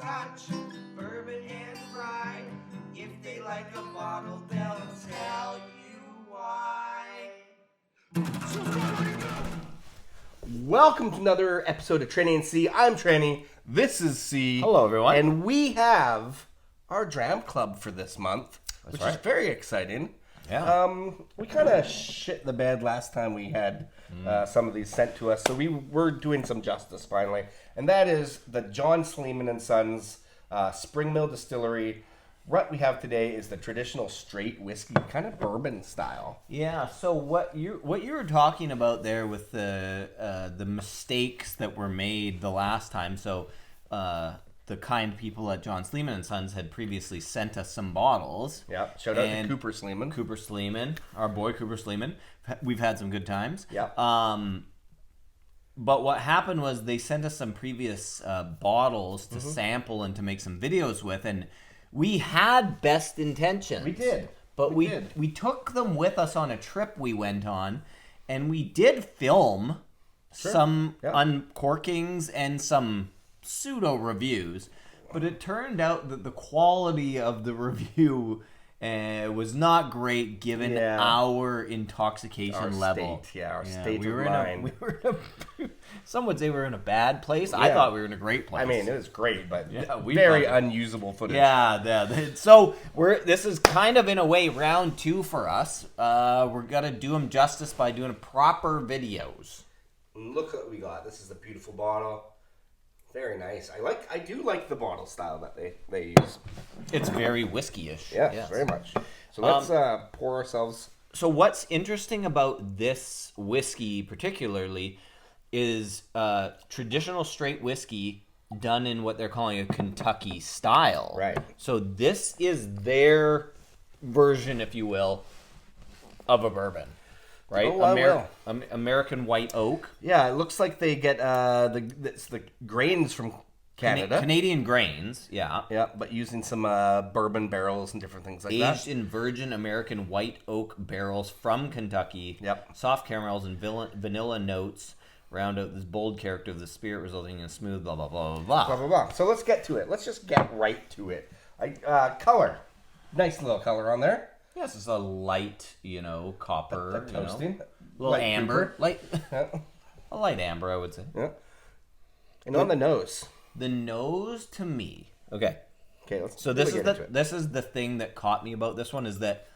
scotch, bourbon and rye. If they like a bottle, they'll tell you why. Welcome to another episode of Tranny and C. I'm Tranny. This is C. Hello, everyone. And we have our Dram Club for this month, which is very exciting. Yeah. We kind of shit the bed last time we had some of these sent to us, so we're doing some justice finally. And that is the John Sleeman and Sons Spring Mill Distillery. What we have today is the traditional straight whiskey, kind of bourbon style. Yeah. So what you were talking about there with the mistakes that were made the last time. So the kind people at John Sleeman and Sons had previously sent us some bottles. Yeah. Shout out to Cooper Sleeman. Cooper Sleeman, our boy Cooper Sleeman. We've had some good times. Yeah. But what happened was they sent us some previous bottles to sample and to make some videos with, and we had best intentions. We did. But we took them with us on a trip we went on, and we did film some uncorkings and some pseudo reviews, but it turned out that the quality of the review was not great given our intoxication level. Our state of mind. Some would say we're in a bad place. I thought we were in a great place. I mean, it was great, but very unusable footage. So this is kind of in a way round 2 for us. We're gonna do them justice by doing proper videos. Look what we got. This is a beautiful bottle. Very nice. I do like the bottle style that they use. It's very whiskey-ish. Yes, very much. So let's pour ourselves. So what's interesting about this whiskey particularly is traditional straight whiskey done in what they're calling a Kentucky style. Right. So this is their version, if you will, of a bourbon. Right, American white oak. Yeah, it looks like they get the grains from Canada, Canadian grains. Yeah, but using some bourbon barrels and different things like that. Aged in virgin American white oak barrels from Kentucky. Yep. Soft caramels and vanilla notes round out this bold character of the spirit, resulting in a smooth blah blah blah blah blah. Blah blah blah. So let's get to it. Let's just get right to it. Color, nice little color on there. Yes, it's a light, copper, toasting, little light amber, a light amber, I would say. Yeah. And on the nose, the nose to me. Okay. Let's. So this is the thing that caught me about this one is that,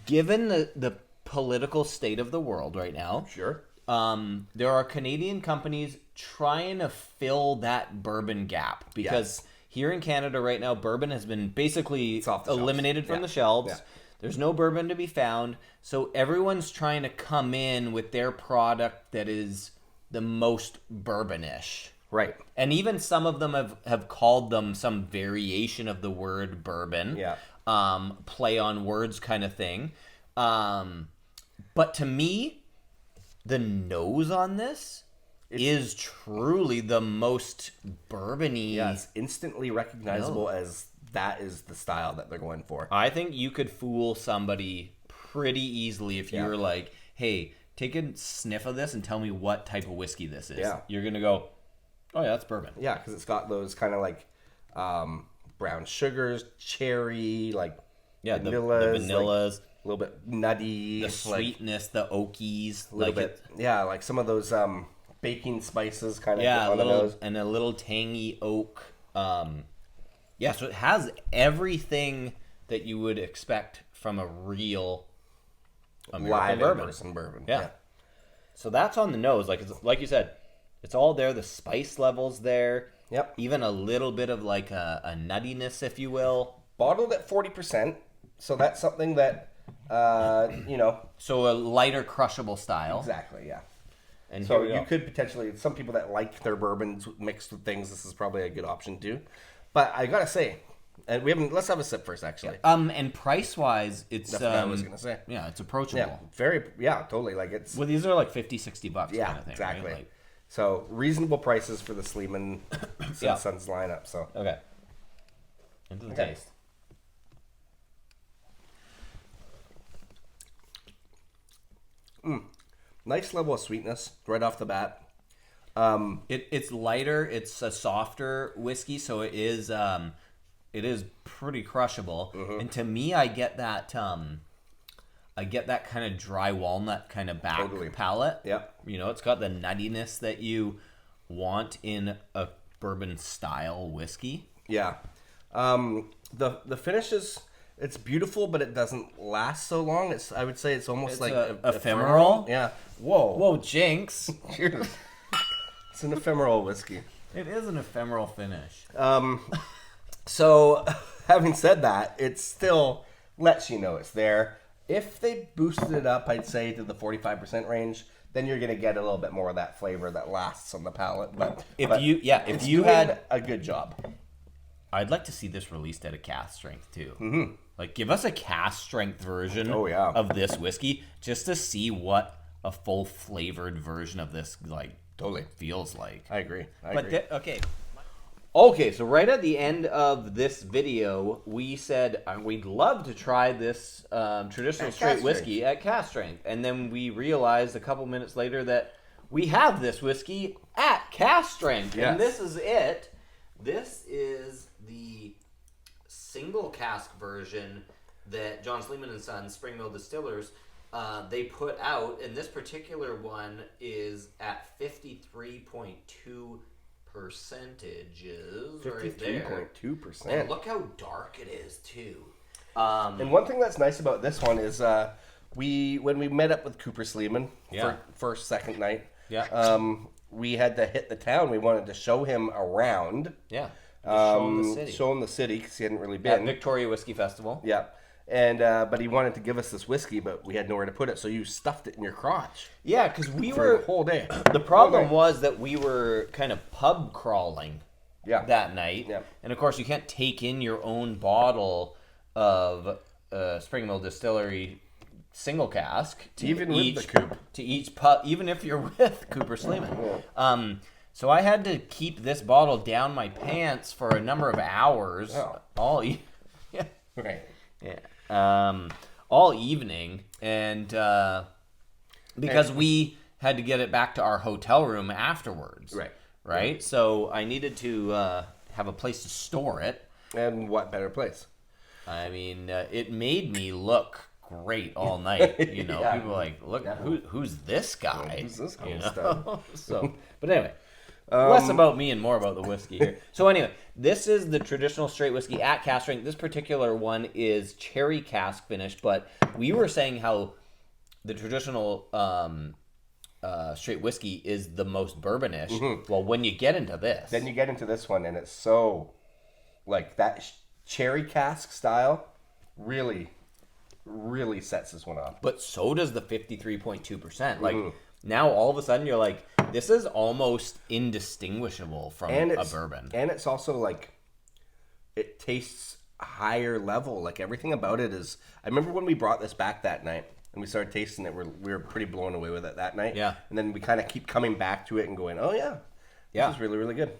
given the political state of the world right now, sure, there are Canadian companies trying to fill that bourbon gap because here in Canada right now, bourbon has been basically eliminated from the shelves. Yeah. There's no bourbon to be found, so everyone's trying to come in with their product that is the most bourbon-ish. Right. And even some of them have called them some variation of the word bourbon. Yeah. Play on words kind of thing. But to me, the nose on this is truly the most bourbon-y. Yeah, it's instantly recognizable as that is the style that they're going for. I think you could fool somebody pretty easily if you were like, hey, take a sniff of this and tell me what type of whiskey this is. Yeah. You're going to go, oh, yeah, that's bourbon. Yeah, because it's got those kind of like brown sugars, cherry, like vanillas. The vanillas. Like a little bit nutty. The sweetness, the oakies. A little bit. Yeah, like some of those baking spices kind of on the nose. And a little tangy oak. So it has everything that you would expect from a real American bourbon. Yeah. So that's on the nose. Like you said, it's all there. The spice level's there. Yep. Even a little bit of like a nuttiness, if you will. Bottled at 40%. So that's something that, So a lighter crushable style. Exactly, yeah. And so you could potentially, some people that like their bourbons mixed with things, this is probably a good option too. But I gotta say, and let's have a sip first, actually. And price wise, it's that's what I was gonna say. Yeah, it's approachable. Totally. Like it's. Well, these are like $50-$60 kind of thing. Exactly. Right? So reasonable prices for the Sleeman Sons lineup. So okay. Into the taste. Nice level of sweetness right off the bat. It's lighter. It's a softer whiskey, so it is pretty crushable. And to me, I get that kind of dry walnut kind of back palate. Yeah. It's got the nuttiness that you want in a bourbon style whiskey. Yeah. The finish it's beautiful, but it doesn't last so long. I would say it's almost like ephemeral. Yeah. Whoa, jinx. Cheers. It's an ephemeral whiskey. It is an ephemeral finish. So, having said that, it still lets you know it's there. If they boosted it up, I'd say to the 45% range, then you're going to get a little bit more of that flavor that lasts on the palate. But if you had a good job, I'd like to see this released at a cask strength too. Mm-hmm. Like, give us a cask strength version of this whiskey just to see what a full flavored version of this totally feels like. I agree. Okay, so right at the end of this video, we said we'd love to try this traditional straight whiskey at cask strength. And then we realized a couple minutes later that we have this whiskey at cask strength. Yes. And this is it. This is the single cask version that John Sleeman and Sons, Spring Mill Distillers, they put out. And this particular one is at 53.2 percentages right there. 53.2%. And look how dark it is too. And one thing that's nice about this one is when we met up with Cooper Sleeman for second night, we had to hit the town. We wanted to show him around. Yeah. Show him the city. Show him the city because he hadn't really been. At Victoria Whiskey Festival. Yeah. And but he wanted to give us this whiskey, but we had nowhere to put it, so you stuffed it in your crotch. Yeah, because we were the whole day. The problem was that we were kind of pub crawling that night, and of course you can't take in your own bottle of Spring Mill Distillery single cask to each pub, even if you're with Cooper Sleeman. So I had to keep this bottle down my pants for a number of hours. All evening, and because we had to get it back to our hotel room afterwards. Right. So I needed to have a place to store it. And what better place? I mean, it made me look great all night. People were like, look, who's this guy? Who's this stuff? So, but anyway. Less about me and more about the whiskey here. So anyway, this is the traditional straight whiskey at cask strength. This particular one is cherry cask finished, but we were saying how the traditional straight whiskey is the most bourbonish. Mm-hmm. Well, when you get into this... Then you get into this one, and it's so... Like, that cherry cask style really, really sets this one off. But so does the 53.2%. Like, now all of a sudden you're like... This is almost indistinguishable from a bourbon. And it's also like, it tastes higher level. Like everything about it is, I remember when we brought this back that night and we started tasting it, we were pretty blown away with it that night. Yeah. And then we kind of keep coming back to it and going, oh yeah, this is really, really good.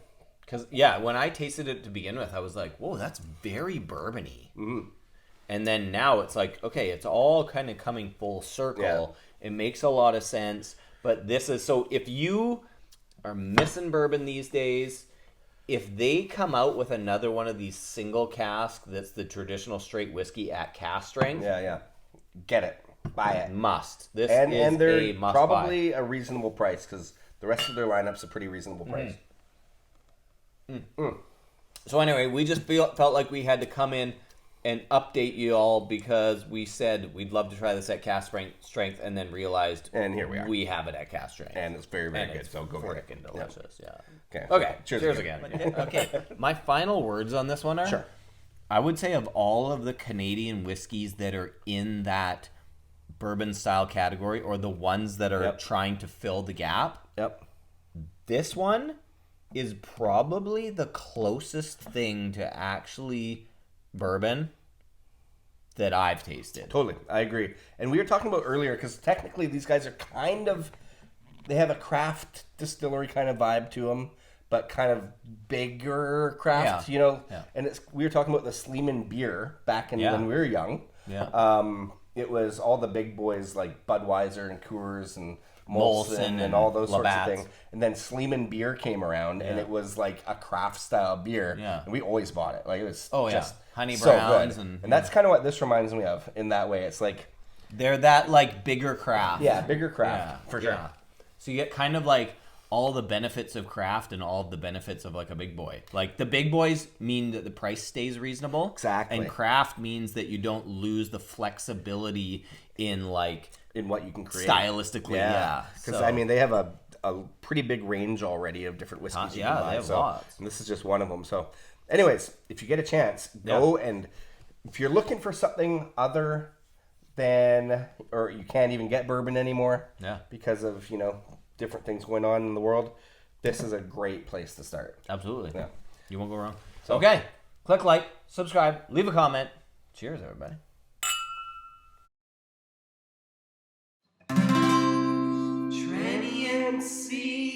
Because, when I tasted it to begin with, I was like, whoa, that's very bourbon-y. Mm-hmm. And then now it's like, okay, it's all kind of coming full circle. Yeah. It makes a lot of sense. But this is, so if you are missing bourbon these days, if they come out with another one of these single cask that's the traditional straight whiskey at cask strength. Yeah. Get it. Buy it. Must. This is they're a must probably buy. A reasonable price because the rest of their lineup's a pretty reasonable price. So anyway, we just felt like we had to come in and update you all because we said we'd love to try this at cask strength and then realized and here we are. We have it at cask strength. And it's very, very good. So go freaking delicious. Yeah. Okay. Cheers again. Okay. My final words on this one are, sure. I would say of all of the Canadian whiskeys that are in that bourbon style category or the ones that are trying to fill the gap, this one is probably the closest thing to actually bourbon that I've tasted. Totally. I agree. And we were talking about earlier, because technically these guys are they have a craft distillery kind of vibe to them, but kind of bigger craft, Yeah. And we were talking about the Sleeman beer back in when we were young. Yeah. It was all the big boys like Budweiser and Coors and Molson and all those sorts of Labatt's. things. And then Sleeman beer came around, and it was like a craft style beer. Yeah. And we always bought it. Like it was just Honey so Browns good. And that's kind of what this reminds me of in that way. It's like they're that like bigger craft. Yeah, bigger craft. Yeah, for sure. So you get kind of like all the benefits of craft and all the benefits of like a big boy. Like the big boys mean that the price stays reasonable. Exactly. And craft means that you don't lose the flexibility in like in what you can create stylistically. Yeah. Because I mean, they have a pretty big range already of different whiskeys you can buy. They have lots. And this is just one of them. So, anyways, if you get a chance, go and if you're looking for something other than, or you can't even get bourbon anymore, because of different things going on in the world, this is a great place to start. Absolutely. Yeah. You won't go wrong. So, okay. Click like, subscribe, leave a comment. Cheers, everybody. Tranny and C.